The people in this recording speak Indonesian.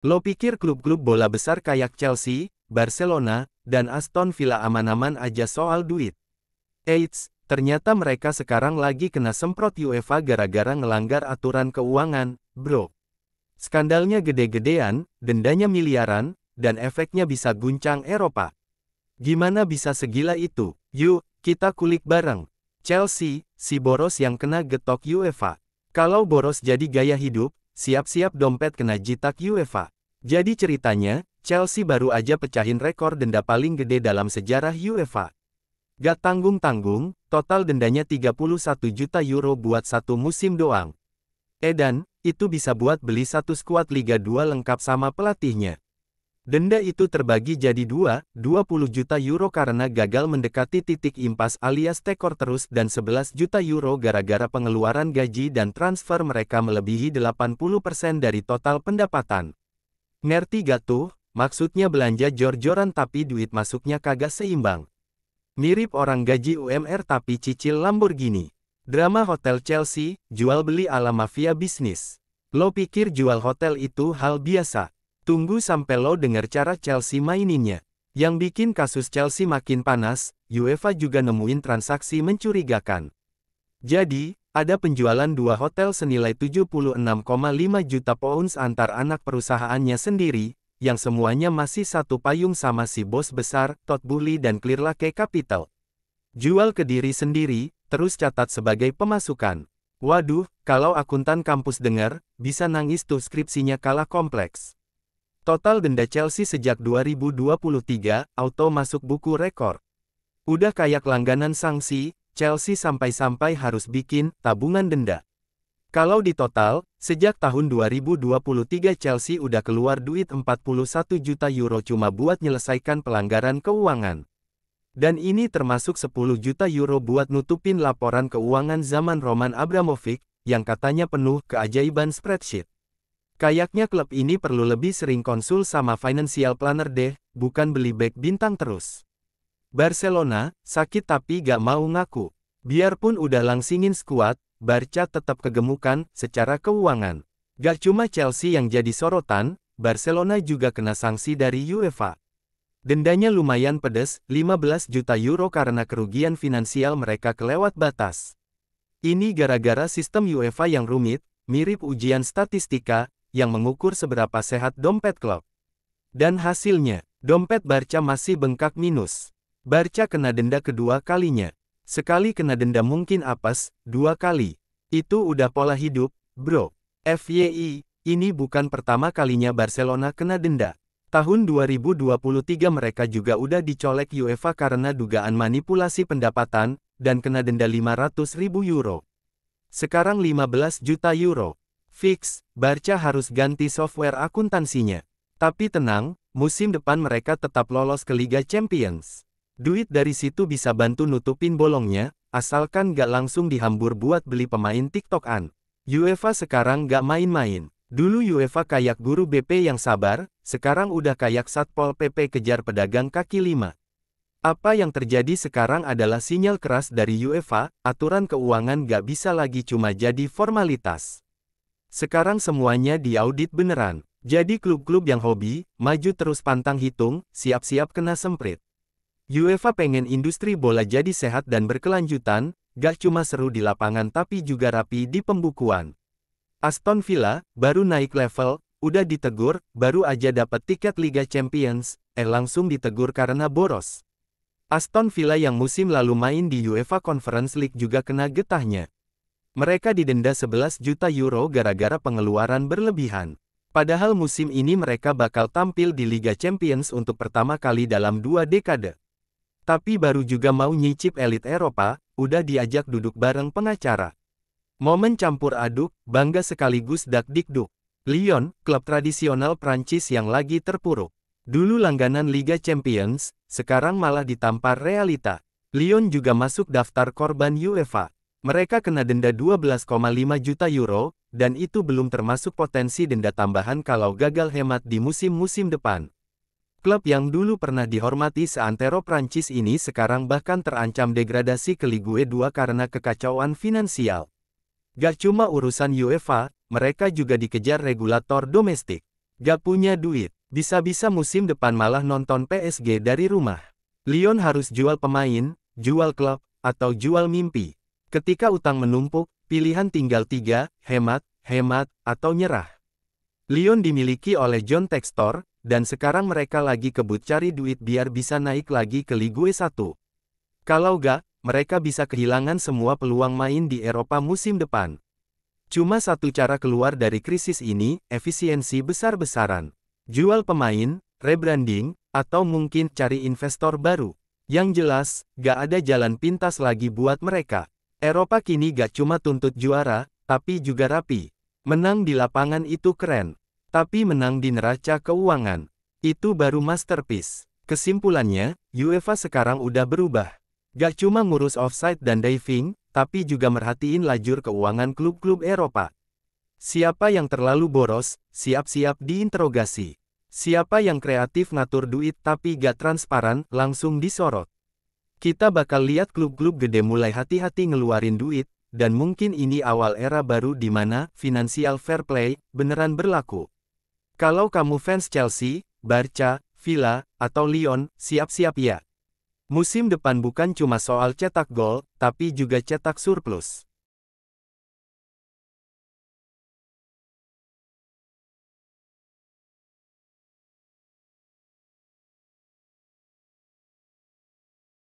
Lo pikir klub-klub bola besar kayak Chelsea, Barcelona, dan Aston Villa aman-aman aja soal duit? Eits, ternyata mereka sekarang lagi kena semprot UEFA gara-gara ngelanggar aturan keuangan, bro. Skandalnya gede-gedean, dendanya miliaran, dan efeknya bisa guncang Eropa. Gimana bisa segila itu? Yuk, kita kulik bareng. Chelsea, si boros yang kena getok UEFA. Kalau boros jadi gaya hidup, siap-siap dompet kena jitak UEFA. Jadi ceritanya, Chelsea baru aja pecahin rekor denda paling gede dalam sejarah UEFA. Gak tanggung-tanggung, total dendanya 31 juta euro buat satu musim doang. Dan, itu bisa buat beli satu skuad Liga 2 lengkap sama pelatihnya. Denda itu terbagi jadi 20 juta euro karena gagal mendekati titik impas alias tekor terus dan 11 juta euro gara-gara pengeluaran gaji dan transfer mereka melebihi 80% dari total pendapatan. Ngerti gak tuh? Maksudnya belanja jor-joran tapi duit masuknya kagak seimbang. Mirip orang gaji UMR tapi cicil Lamborghini. Drama Hotel Chelsea, jual beli ala mafia bisnis. Lo pikir jual hotel itu hal biasa? Tunggu sampai lo denger cara Chelsea maininnya. Yang bikin kasus Chelsea makin panas, UEFA juga nemuin transaksi mencurigakan. Jadi, ada penjualan dua hotel senilai 76,5 juta pounds antar anak perusahaannya sendiri, yang semuanya masih satu payung sama si bos besar, Todd Boehly dan Clearlake Capital. Jual ke diri sendiri, terus catat sebagai pemasukan. Waduh, kalau akuntan kampus dengar, bisa nangis tuh skripsinya kalah kompleks. Total denda Chelsea sejak 2023, auto masuk buku rekor. Udah kayak langganan sanksi, Chelsea sampai-sampai harus bikin tabungan denda. Kalau di total, sejak tahun 2023 Chelsea udah keluar duit 41 juta euro cuma buat nyelesaikan pelanggaran keuangan. Dan ini termasuk 10 juta euro buat nutupin laporan keuangan zaman Roman Abramovich, yang katanya penuh keajaiban spreadsheet. Kayaknya klub ini perlu lebih sering konsul sama financial planner deh, bukan beli back bintang terus. Barcelona, sakit tapi gak mau ngaku. Biarpun udah langsingin skuad, Barca tetap kegemukan secara keuangan. Gak cuma Chelsea yang jadi sorotan, Barcelona juga kena sanksi dari UEFA. Dendanya lumayan pedes, 15 juta euro karena kerugian finansial mereka kelewat batas. Ini gara-gara sistem UEFA yang rumit, mirip ujian statistika, yang mengukur seberapa sehat dompet klub. Dan hasilnya, dompet Barca masih bengkak minus. Barca kena denda kedua kalinya. Sekali kena denda mungkin apes, dua kali. Itu udah pola hidup, bro. FYI, ini bukan pertama kalinya Barcelona kena denda. Tahun 2023 mereka juga udah dicolek UEFA karena dugaan manipulasi pendapatan, dan kena denda 500.000 euro. Sekarang 15 juta euro. Fix, Barca harus ganti software akuntansinya. Tapi tenang, musim depan mereka tetap lolos ke Liga Champions. Duit dari situ bisa bantu nutupin bolongnya, asalkan gak langsung dihambur buat beli pemain TikTok-an. UEFA sekarang gak main-main. Dulu UEFA kayak guru BP yang sabar, sekarang udah kayak Satpol PP kejar pedagang kaki lima. Apa yang terjadi sekarang adalah sinyal keras dari UEFA, aturan keuangan gak bisa lagi cuma jadi formalitas. Sekarang semuanya diaudit beneran. Jadi klub-klub yang hobi, maju terus pantang hitung, siap-siap kena semprit. UEFA pengen industri bola jadi sehat dan berkelanjutan, gak cuma seru di lapangan tapi juga rapi di pembukuan. Aston Villa, baru naik level, udah ditegur, baru aja dapat tiket Liga Champions, langsung ditegur karena boros. Aston Villa yang musim lalu main di UEFA Conference League juga kena getahnya. Mereka didenda 11 juta euro gara-gara pengeluaran berlebihan. Padahal musim ini mereka bakal tampil di Liga Champions untuk pertama kali dalam 2 dekade. Tapi baru juga mau nyicip elit Eropa, udah diajak duduk bareng pengacara. Momen campur aduk, bangga sekaligus dak-dikduk. Lyon, klub tradisional Prancis yang lagi terpuruk. Dulu langganan Liga Champions, sekarang malah ditampar realita. Lyon juga masuk daftar korban UEFA. Mereka kena denda 12,5 juta euro, dan itu belum termasuk potensi denda tambahan kalau gagal hemat di musim-musim depan. Klub yang dulu pernah dihormati seantero Prancis ini sekarang bahkan terancam degradasi ke Ligue 2 karena kekacauan finansial. Gak cuma urusan UEFA, mereka juga dikejar regulator domestik. Gak punya duit. Bisa-bisa musim depan malah nonton PSG dari rumah. Lyon harus jual pemain, jual klub, atau jual mimpi. Ketika utang menumpuk, pilihan tinggal 3, hemat, atau nyerah. Lyon dimiliki oleh John Textor, dan sekarang mereka lagi kebut cari duit biar bisa naik lagi ke Ligue 1. Kalau gak, mereka bisa kehilangan semua peluang main di Eropa musim depan. Cuma satu cara keluar dari krisis ini, efisiensi besar-besaran. Jual pemain, rebranding, atau mungkin cari investor baru. Yang jelas, gak ada jalan pintas lagi buat mereka. Eropa kini gak cuma tuntut juara, tapi juga rapi. Menang di lapangan itu keren. Tapi menang di neraca keuangan, itu baru masterpiece. Kesimpulannya, UEFA sekarang udah berubah. Gak cuma ngurus offside dan diving, tapi juga merhatiin lajur keuangan klub-klub Eropa. Siapa yang terlalu boros, siap-siap diinterogasi. Siapa yang kreatif ngatur duit tapi gak transparan, langsung disorot. Kita bakal lihat klub-klub gede mulai hati-hati ngeluarin duit, dan mungkin ini awal era baru di mana financial fair play beneran berlaku. Kalau kamu fans Chelsea, Barca, Villa, atau Lyon, siap-siap ya. Musim depan bukan cuma soal cetak gol, tapi juga cetak surplus.